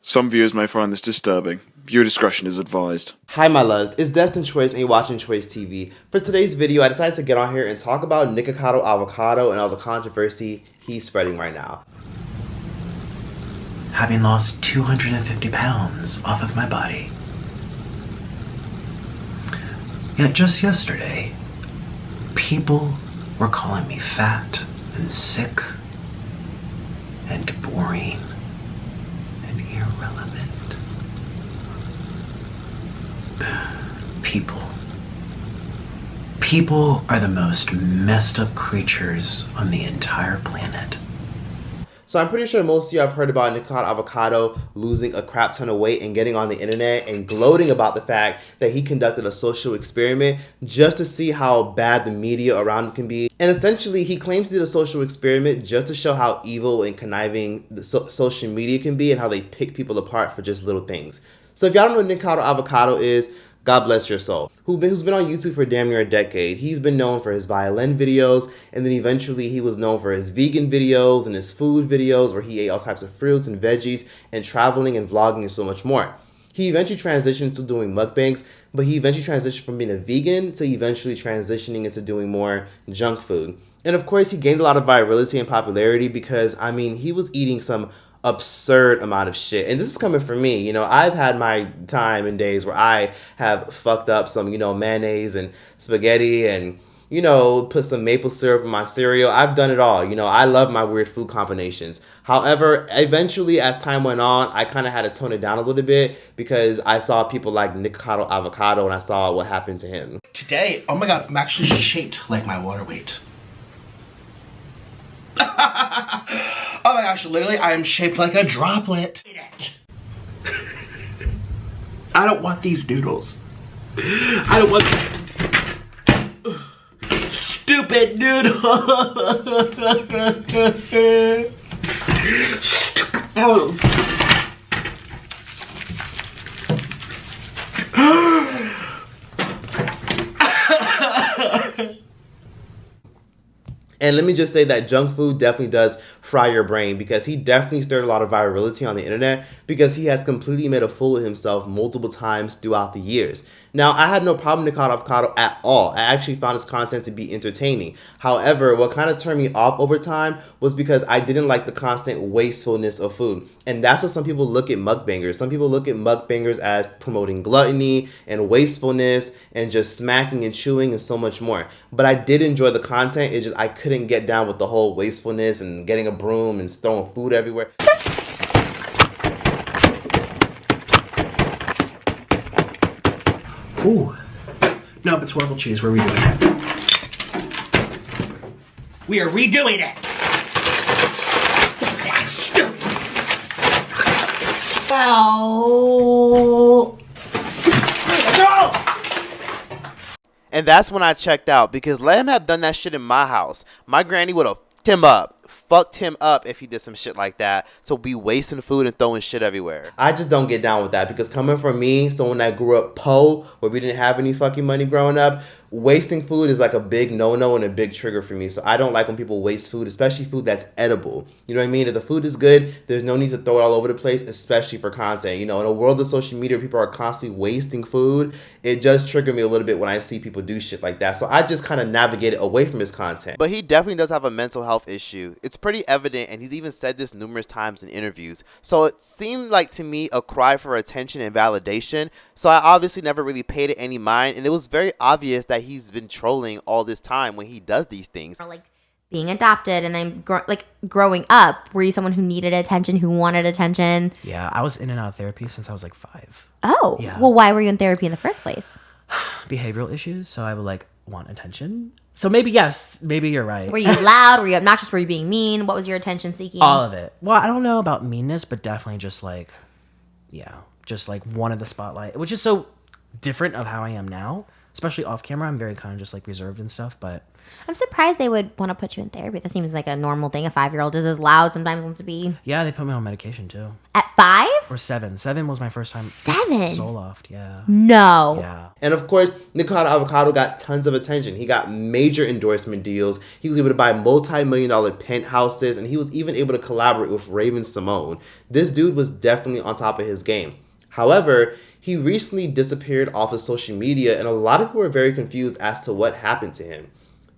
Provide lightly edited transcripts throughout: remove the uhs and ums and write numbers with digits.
Some viewers may find this disturbing. Viewer discretion is advised. Hi my loves, it's Destin.Choice and you're watching Choice TV. For today's video, I decided to get on here and talk about Nikocado Avacado and all the controversy he's spreading right now. Having lost 250 pounds off of my body. Yet just yesterday, people were calling me fat and sick and boring and irrelevant. People are the most messed up creatures on the entire planet. So I'm pretty sure most of you have heard about Nikocado Avacado losing a crap ton of weight and getting on the internet and gloating about the fact that he conducted a social experiment just to see how bad the media around him can be. And essentially, he claims he did a social experiment just to show how evil and conniving the social media can be and how they pick people apart for just little things. So if y'all don't know what Nikocado Avacado is, God bless your soul. Who's been on YouTube for damn near a decade. He's been known for his violin videos, and then eventually he was known for his vegan videos and his food videos where he ate all types of fruits and veggies and traveling and vlogging and so much more. He eventually transitioned to doing mukbangs, but he eventually transitioned from being a vegan to eventually transitioning into doing more junk food. And of course, he gained a lot of virality and popularity because, I mean, he was eating some absurd amount of shit. And this is coming from me. You know, I've had my time and days where I have fucked up some, you know, mayonnaise and spaghetti and, you know, put some maple syrup in my cereal. I've done it all. You know, I love my weird food combinations. However, eventually as time went on, I kind of had to tone it down a little bit because I saw people like Nikocado Avacado and I saw what happened to him. Today, oh my god, I'm actually shaped like my water weight. Oh my gosh, literally, I am shaped like a droplet. I don't want these noodles. I don't want stupid noodles. Stupid noodles. And let me just say that junk food definitely does fry your brain because he definitely stirred a lot of virality on the internet because he has completely made a fool of himself multiple times throughout the years. Now, I had no problem with Nikocado Avacado at all. I actually found his content to be entertaining. However, what kind of turned me off over time was because I didn't like the constant wastefulness of food. And that's what some people look at mukbangers. Some people look at mukbangers as promoting gluttony and wastefulness and just smacking and chewing and so much more. But I did enjoy the content. It's just I couldn't get down with the whole wastefulness and getting a broom and throwing food everywhere. Ooh. No, but swirl cheese, we're redoing it. We are redoing it! Ow! No! And that's when I checked out because let him have done that shit in my house. My granny would have fucked him up if he did some shit like that. So be wasting food and throwing shit everywhere. I just don't get down with that because coming from me, someone that grew up poor, where we didn't have any fucking money growing up, wasting food is like a big no-no and a big trigger for me. So I don't like when people waste food, especially food that's edible. You know what I mean? If the food is good, there's no need to throw it all over the place, especially for content. You know, in a world of social media, people are constantly wasting food. It does trigger me a little bit when I see people do shit like that. So I just kind of navigated away from his content. But he definitely does have a mental health issue. It's pretty evident, and he's even said this numerous times in interviews. So it seemed like to me a cry for attention and validation. So I obviously never really paid it any mind, and it was very obvious that he's been trolling all this time when he does these things. Or like being adopted and then growing up, were you someone who needed attention, who wanted attention? Yeah, I was in and out of therapy since I was like 5. Oh, yeah. Well, why were you in therapy in the first place? Behavioral issues, so I would like want attention. So maybe yes, maybe you're right. Were you loud? Were you obnoxious? Were you being mean? What was your attention seeking? All of it. Well, I don't know about meanness, but definitely just like, yeah, just like wanted the spotlight, which is so different of how I am now. Especially off camera, I'm very kind of just like reserved and stuff, but... I'm surprised they would want to put you in therapy. That seems like a normal thing. A 5-year-old is as loud sometimes wants to be. Yeah, they put me on medication too. At 5? Or 7. 7 was my first time. 7? Zoloft, yeah. No. Yeah. And of course, Nikocado Avacado got tons of attention. He got major endorsement deals. He was able to buy multi-million-dollar penthouses, and he was even able to collaborate with Raven-Symoné. This dude was definitely on top of his game. However, he recently disappeared off of social media, and a lot of people were very confused as to what happened to him.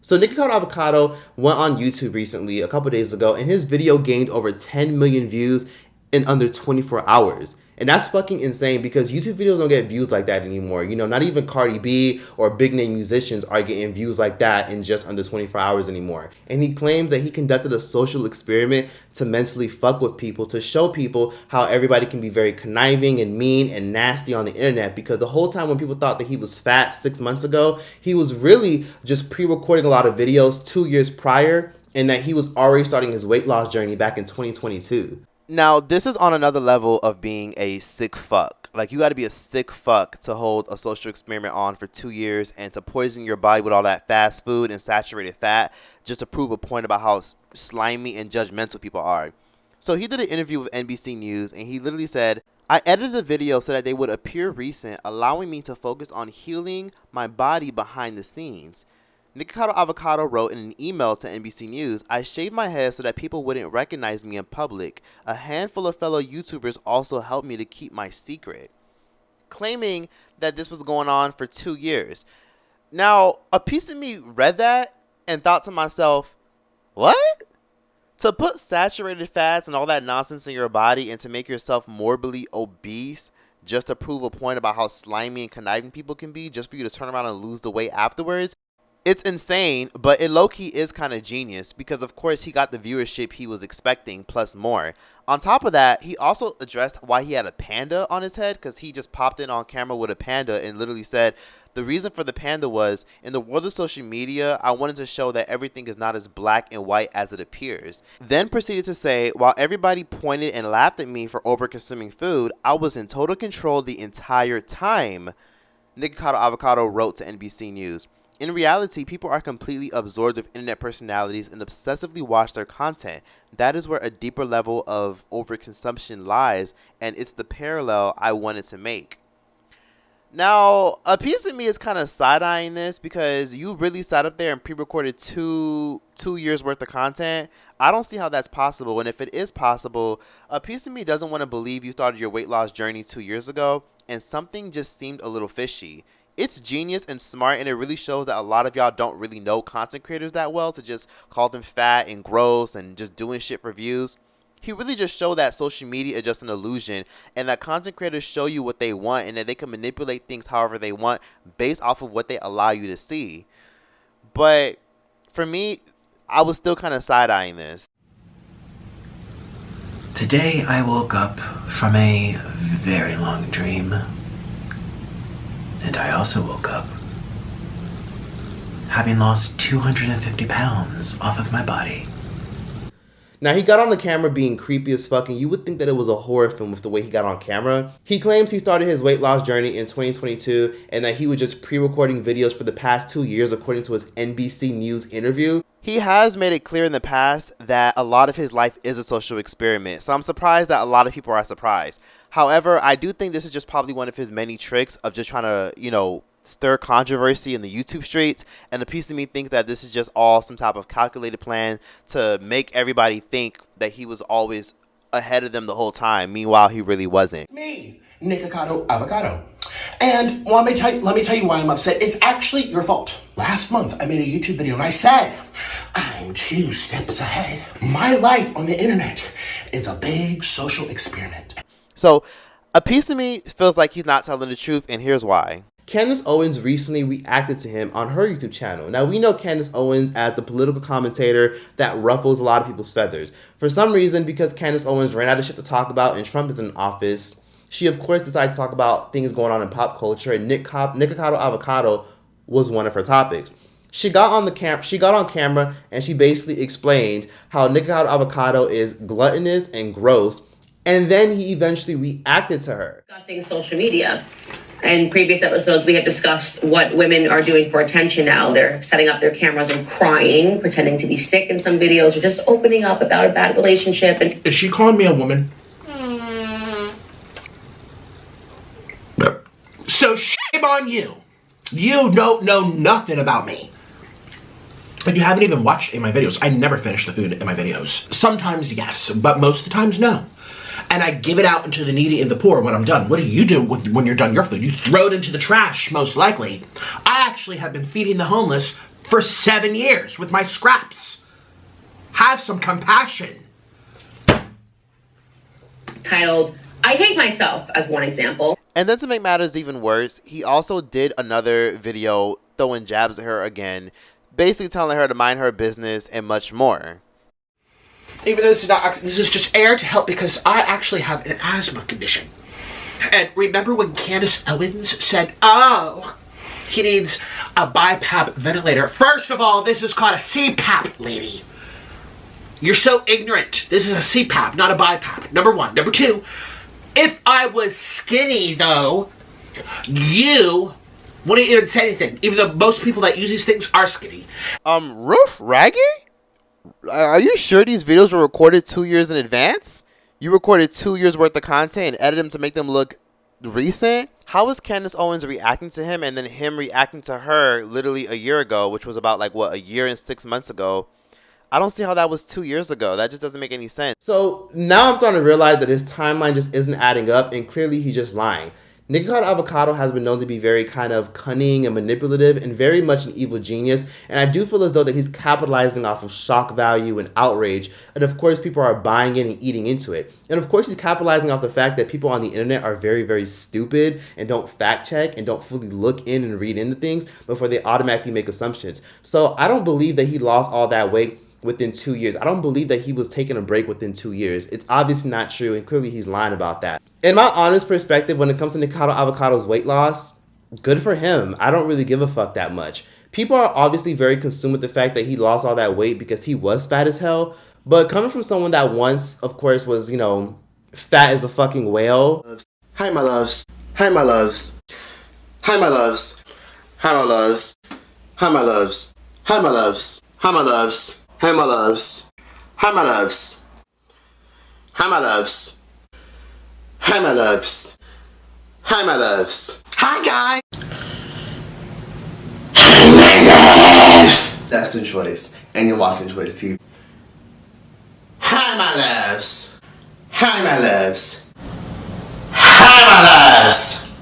So Nikocado Avacado went on YouTube recently, a couple days ago, and his video gained over 10 million views in under 24 hours. And that's fucking insane because YouTube videos don't get views like that anymore. You know, not even Cardi B or big name musicians are getting views like that in just under 24 hours anymore. And he claims that he conducted a social experiment to mentally fuck with people, to show people how everybody can be very conniving and mean and nasty on the internet, because the whole time when people thought that he was fat 6 months ago, he was really just pre-recording a lot of videos 2 years prior, and that he was already starting his weight loss journey back in 2022. Now, this is on another level of being a sick fuck. Like, you got to be a sick fuck to hold a social experiment on for 2 years and to poison your body with all that fast food and saturated fat just to prove a point about how slimy and judgmental people are. So he did an interview with NBC News, and he literally said, "I edited the video so that they would appear recent, allowing me to focus on healing my body behind the scenes." Nikocado Avacado wrote in an email to NBC News, "I shaved my head so that people wouldn't recognize me in public. A handful of fellow YouTubers also helped me to keep my secret," claiming that this was going on for 2 years. Now, a piece of me read that and thought to myself, what? To put saturated fats and all that nonsense in your body and to make yourself morbidly obese just to prove a point about how slimy and conniving people can be, just for you to turn around and lose the weight afterwards? It's insane, but it low-key is kind of genius because, of course, he got the viewership he was expecting, plus more. On top of that, he also addressed why he had a panda on his head, because he just popped in on camera with a panda and literally said, "The reason for the panda was, in the world of social media, I wanted to show that everything is not as black and white as it appears." Then proceeded to say, "While everybody pointed and laughed at me for over-consuming food, I was in total control the entire time," Nikocado Avacado wrote to NBC News. In reality, people are completely absorbed with internet personalities and obsessively watch their content. That is where a deeper level of overconsumption lies, and it's the parallel I wanted to make. Now, a piece of me is kind of side-eyeing this because you really sat up there and pre-recorded two years worth of content. I don't see how that's possible, and if it is possible, a piece of me doesn't want to believe you started your weight loss journey 2 years ago, and something just seemed a little fishy. It's genius and smart, and it really shows that a lot of y'all don't really know content creators that well to just call them fat and gross and just doing shit for views. He really just showed that social media is just an illusion, and that content creators show you what they want and that they can manipulate things however they want based off of what they allow you to see. But for me, I was still kind of side-eyeing this. Today I woke up from a very long dream. And I also woke up having lost 250 pounds off of my body. Now, he got on the camera being creepy as fuck, and you would think that it was a horror film with the way he got on camera. He claims he started his weight loss journey in 2022 and that he was just pre-recording videos for the past 2 years, according to his NBC News interview. He has made it clear in the past that a lot of his life is a social experiment, so I'm surprised that a lot of people are surprised. However, I do think this is just probably one of his many tricks of just trying to, stir controversy in the YouTube streets, and a piece of me thinks that this is just all some type of calculated plan to make everybody think that he was always ahead of them the whole time. Meanwhile, he really wasn't. Me, Nikocado Avacado. And let me tell you why I'm upset. It's actually your fault. Last month, I made a YouTube video and I said, I'm 2 steps ahead. My life on the internet is a big social experiment. So, a piece of me feels like he's not telling the truth, and here's why. Candace Owens recently reacted to him on her YouTube channel. Now, we know Candace Owens as the political commentator that ruffles a lot of people's feathers. For some reason, because Candace Owens ran out of shit to talk about and Trump is in office, she, of course, decided to talk about things going on in pop culture, and Nikocado Avacado was one of her topics. She got on camera and she basically explained how Nikocado Avacado is gluttonous and gross, and then he eventually reacted to her. Discussing social media. In previous episodes, we have discussed what women are doing for attention now. They're setting up their cameras and crying, pretending to be sick in some videos, or just opening up about a bad relationship. And is she calling me a woman? So shame on you. You don't know nothing about me. And you haven't even watched any of my videos. I never finish the food in my videos. Sometimes yes, but most of the times no. And I give it out into the needy and the poor when I'm done. What do you do when you're done your food? You throw it into the trash, most likely. I actually have been feeding the homeless for 7 years with my scraps. Have some compassion. Titled, I Hate Myself, as one example. And then to make matters even worse, he also did another video throwing jabs at her again, basically telling her to mind her business and much more. Even though this is just air to help because I actually have an asthma condition. And remember when Candace Owens said, oh, he needs a BiPAP ventilator. First of all, this is called a CPAP, lady. You're so ignorant. This is a CPAP, not a BiPAP. Number one. Number two, if I was skinny, though, you wouldn't even say anything, even though most people that use these things are skinny. Roof Raggy? Are you sure these videos were recorded 2 years in advance? You recorded 2 years worth of content and edited them to make them look recent? How is Candace Owens reacting to him and then him reacting to her literally a year ago, which was about like, what, a year and 6 months ago? I don't see how that was 2 years ago. That just doesn't make any sense. So now I'm starting to realize that his timeline just isn't adding up, and clearly he's just lying. Nikocado Avacado has been known to be very kind of cunning and manipulative and very much an evil genius, and I do feel as though that he's capitalizing off of shock value and outrage, and of course people are buying in and eating into it. And of course he's capitalizing off the fact that people on the internet are very, very stupid and don't fact check and don't fully look in and read into things before they automatically make assumptions. So I don't believe that he lost all that weight within 2 years. I don't believe that he was taking a break within 2 years. It's obviously not true, and clearly he's lying about that. In my honest perspective, when it comes to Nikocado Avocado's weight loss, good for him. I don't really give a fuck that much. People are obviously very consumed with the fact that he lost all that weight because he was fat as hell, but coming from someone that once, of course, was, you know, fat as a fucking whale. Hi, my loves. Hi, my loves. Hi, my loves. Hi, my loves. Hi, my loves. Hi, my loves. Hi, my loves. Hi, my loves. Hi, my loves. Hi, my loves. Hi, my loves. Hi, my loves. Hi, guys. Hi, my loves. That's the choice, and you're watching Choice TV. Hi, my loves. Hi, my loves. Hi, my loves.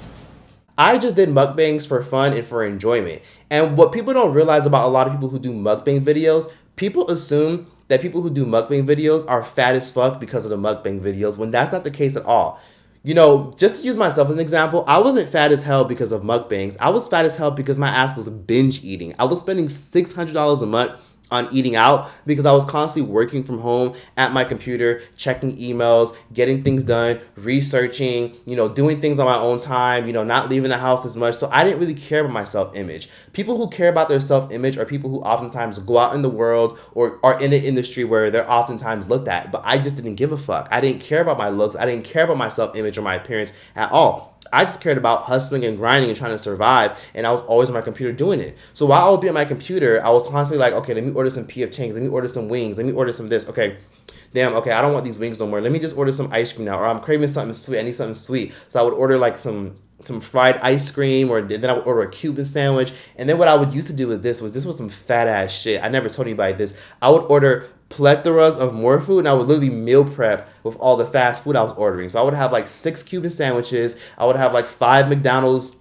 I just did mukbangs for fun and for enjoyment. And what people don't realize about a lot of people who do mukbang videos, people assume that people who do mukbang videos are fat as fuck because of the mukbang videos, when that's not the case at all. You know, just to use myself as an example, I wasn't fat as hell because of mukbangs. I was fat as hell because my ass was binge eating. I was spending $600 a month on eating out because I was constantly working from home at my computer, checking emails, getting things done, researching, you know, doing things on my own time, you know, not leaving the house as much. So I didn't really care about my self-image. People who care about their self-image are people who oftentimes go out in the world or are in an industry where they're oftentimes looked at. But I just didn't give a fuck. I didn't care about my looks. I didn't care about my self-image or my appearance at all. I just cared about hustling and grinding and trying to survive, and I was always on my computer doing it. So while I would be on my computer, I was constantly like, okay, let me order some P.F. Chang's, let me order some wings, let me order some this. Okay, damn, okay, I don't want these wings no more. Let me just order some ice cream now, or I'm craving something sweet. I need something sweet. So I would order like some fried ice cream, or then I would order a Cuban sandwich. And then what I would used to do is this was some fat ass shit. I never told anybody this. I would order plethoras of more food, and I would literally meal prep with all the fast food I was ordering. So I would have like 6 Cuban sandwiches, I would have like 5 McDonald's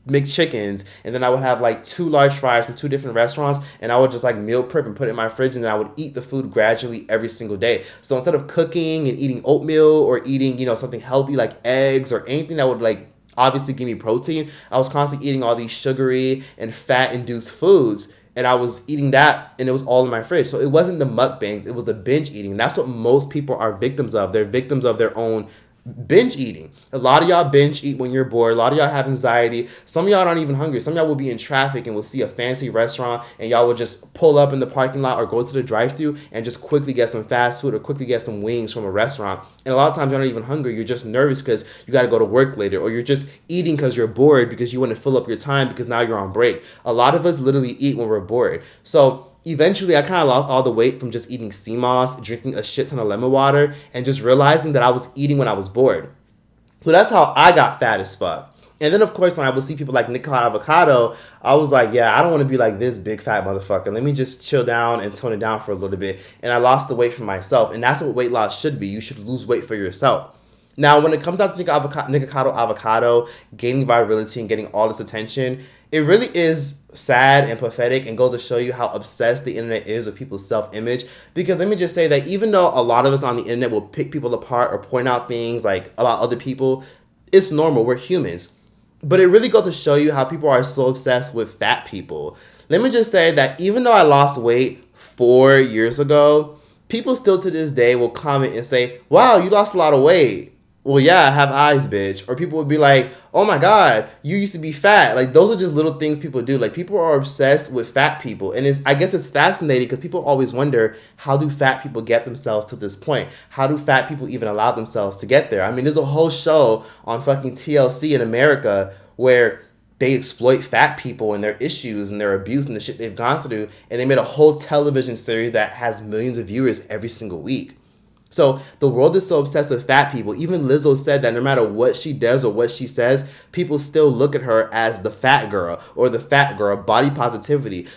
McChickens, and then I would have like 2 large fries from 2 different restaurants, and I would just like meal prep and put it in my fridge, and then I would eat the food gradually every single day. So instead of cooking and eating oatmeal or eating, you know, something healthy like eggs or anything that would like obviously give me protein, I was constantly eating all these sugary and fat-induced foods. And I was eating that, and it was all in my fridge. So it wasn't the mukbangs, it was the binge eating. And that's what most people are victims of. They're victims of their own binge eating. A lot of y'all binge eat when you're bored. A lot of y'all have anxiety. Some of y'all aren't even hungry. Some of y'all will be in traffic and will see a fancy restaurant, and y'all will just pull up in the parking lot or go to the drive-thru and just quickly get some fast food or quickly get some wings from a restaurant. And a lot of times you're not even hungry. You're just nervous because you got to go to work later, or you're just eating because you're bored because you want to fill up your time because now you're on break. A lot of us literally eat when we're bored. So eventually, I kind of lost all the weight from just eating sea moss, drinking a shit ton of lemon water, and just realizing that I was eating when I was bored. So that's how I got fat as fuck. And then, of course, when I would see people like Nikocado Avacado, I was like, yeah, I don't want to be like this big fat motherfucker. Let me just chill down and tone it down for a little bit. And I lost the weight for myself. And that's what weight loss should be. You should lose weight for yourself. Now, when it comes down to Nikocado Avacado gaining virality and getting all this attention, it really is sad and pathetic and goes to show you how obsessed the internet is with people's self-image. Because let me just say that even though a lot of us on the internet will pick people apart or point out things like about other people, it's normal. We're humans. But it really goes to show you how people are so obsessed with fat people. Let me just say that even though I lost weight 4 years ago, people still to this day will comment and say, wow, you lost a lot of weight. Well, yeah, I have eyes, bitch. Or people would be like, oh my God, you used to be fat. Like, those are just little things people do. Like, people are obsessed with fat people. And I guess it's fascinating because people always wonder, how do fat people get themselves to this point? How do fat people even allow themselves to get there? I mean, there's a whole show on fucking TLC in America where they exploit fat people and their issues and their abuse and the shit they've gone through. And they made a whole television series that has millions of viewers every single week. So the world is so obsessed with fat people. Even Lizzo said that no matter what she does or what she says, people still look at her as the fat girl or the fat girl, body positivity.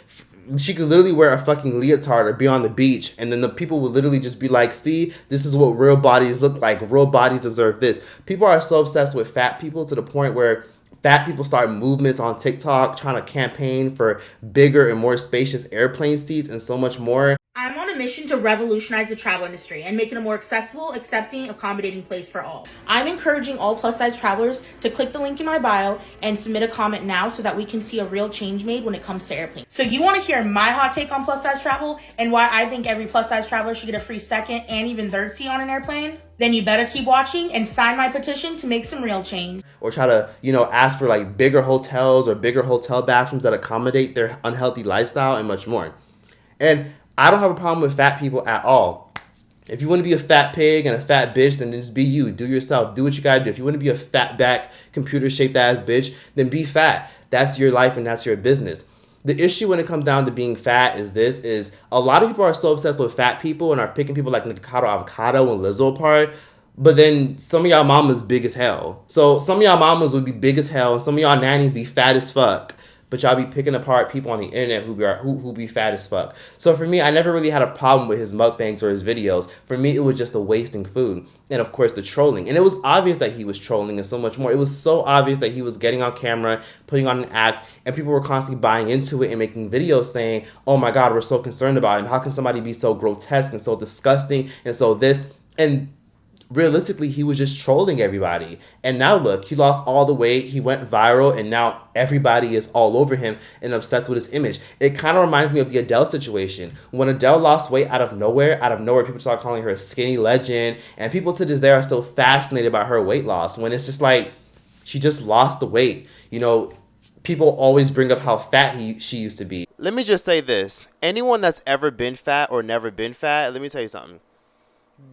She could literally wear a fucking leotard or be on the beach, and then the people would literally just be like, see, this is what real bodies look like. Real bodies deserve this. People are so obsessed with fat people to the point where fat people start movements on TikTok trying to campaign for bigger and more spacious airplane seats and so much more. I'm on a mission to revolutionize the travel industry and make it a more accessible, accepting, accommodating place for all. I'm encouraging all plus-size travelers to click the link in my bio and submit a comment now so that we can see a real change made when it comes to airplanes. So you want to hear my hot take on plus-size travel and why I think every plus-size traveler should get a free second and even third seat on an airplane? Then you better keep watching and sign my petition to make some real change. Or try to, ask for like bigger hotels or bigger hotel bathrooms that accommodate their unhealthy lifestyle and much more. And I don't have a problem with fat people at all. If you want to be a fat pig and a fat bitch, then just be you. Do yourself. Do what you gotta do. If you want to be a fat back, computer-shaped ass bitch, then be fat. That's your life and that's your business. The issue when it comes down to being fat is a lot of people are so obsessed with fat people and are picking people like Nikocado Avacado and Lizzo apart. But then some of y'all mamas big as hell. So some of y'all mamas would be big as hell and some of y'all nannies be fat as fuck. But y'all be picking apart people on the internet who be fat as fuck. So for me, I never really had a problem with his mukbangs or his videos. For me, it was just the wasting food. And of course, the trolling. And it was obvious that he was trolling and so much more. It was so obvious that he was getting on camera, putting on an act, and people were constantly buying into it and making videos saying, oh my God, we're so concerned about him. How can somebody be so grotesque and so disgusting and so this? And realistically, he was just trolling everybody. And now look, he lost all the weight, he went viral, and now everybody is all over him and obsessed with his image. It kind of reminds me of the Adele situation. When Adele lost weight out of nowhere, people started calling her a skinny legend, and people to this day are still fascinated by her weight loss, when it's just like, she just lost the weight. People always bring up how fat she used to be. Let me just say this. Anyone that's ever been fat or never been fat, let me tell you something.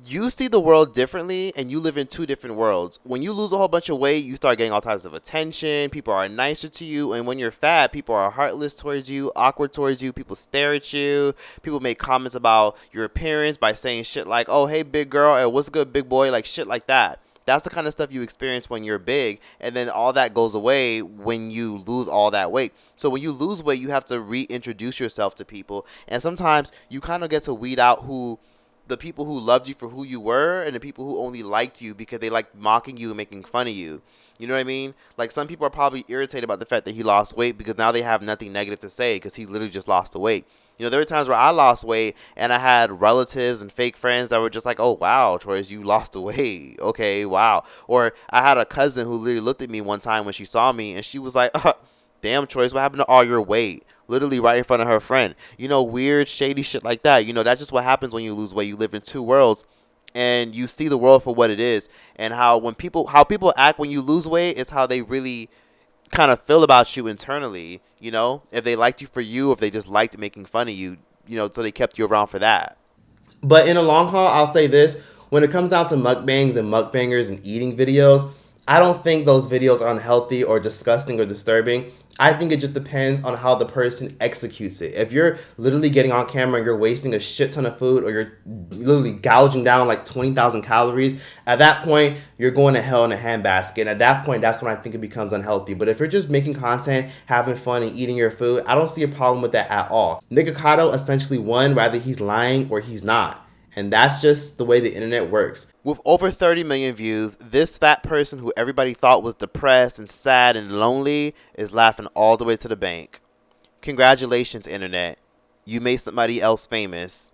You see the world differently and you live in two different worlds. When you lose a whole bunch of weight, you start getting all types of attention. People are nicer to you. And when you're fat, people are heartless towards you, awkward towards you. People stare at you. People make comments about your appearance by saying shit like, oh, hey, big girl, or what's good, big boy, like shit like that. That's the kind of stuff you experience when you're big. And then all that goes away when you lose all that weight. So when you lose weight, you have to reintroduce yourself to people. And sometimes you kind of get to weed out the people who loved you for who you were and the people who only liked you because they liked mocking you and making fun of you. You know what I mean? Like, some people are probably irritated about the fact that he lost weight because now they have nothing negative to say because he literally just lost the weight. There were times where I lost weight and I had relatives and fake friends that were just like, oh, wow, Troyce, you lost the weight. Okay, wow. Or I had a cousin who literally looked at me one time when she saw me and she was like, damn, Troyce, what happened to all your weight? Literally right in front of her friend. Weird, shady shit like that. That's just what happens when you lose weight. You live in two worlds and you see the world for what it is. And how people act when you lose weight is how they really kind of feel about you internally. If they liked you for you, if they just liked making fun of you, so they kept you around for that. But in the long haul, I'll say this. When it comes down to mukbangs and mukbangers and eating videos, I don't think those videos are unhealthy or disgusting or disturbing. I think it just depends on how the person executes it. If you're literally getting on camera and you're wasting a shit ton of food, or you're literally gouging down like 20,000 calories, at that point, you're going to hell in a handbasket. And at that point, that's when I think it becomes unhealthy. But if you're just making content, having fun, and eating your food, I don't see a problem with that at all. Nikocado essentially won, whether he's lying or he's not. And that's just the way the internet works. With over 30 million views, this fat person who everybody thought was depressed and sad and lonely is laughing all the way to the bank. Congratulations, internet. You made somebody else famous.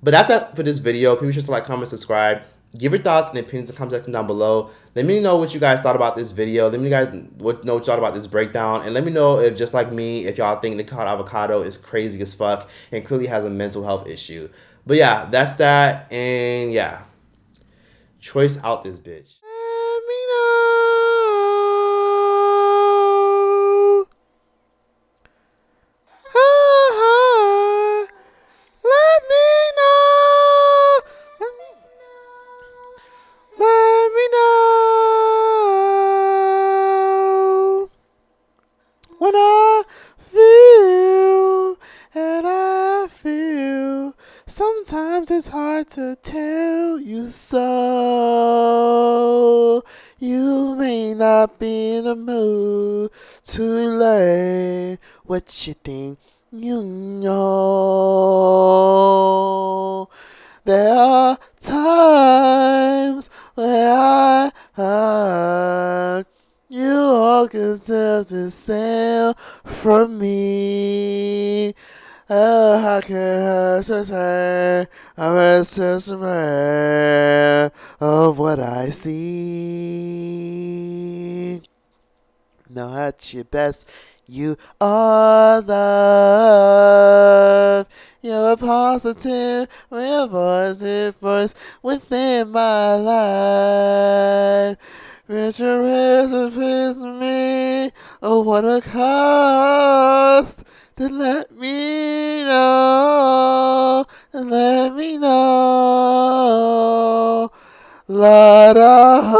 But that's that for this video. People should like, comment, subscribe. Give your thoughts and opinions in the comment section down below. Let me know what you guys thought about this video. Let me know what you thought about this breakdown. And let me know if, just like me, if y'all think Nikocado Avacado is crazy as fuck and clearly has a mental health issue. But yeah, that's that. And yeah, choice out this bitch. Let me know. Let me know. Let me know. When I feel and I feel. Sometimes it's hard to tell you so. You may not be in the mood to learn what you think you know. There are times where you all can self to sell from me. Oh, I can say I'm a sense of what I see. Now at your best, you are love. You're a positive, real positive voice within my life. Richard please me. Oh, what a cost. Then let me know. Then let me know. Lord, oh,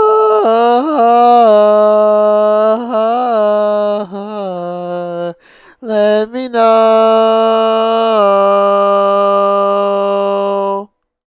let me know.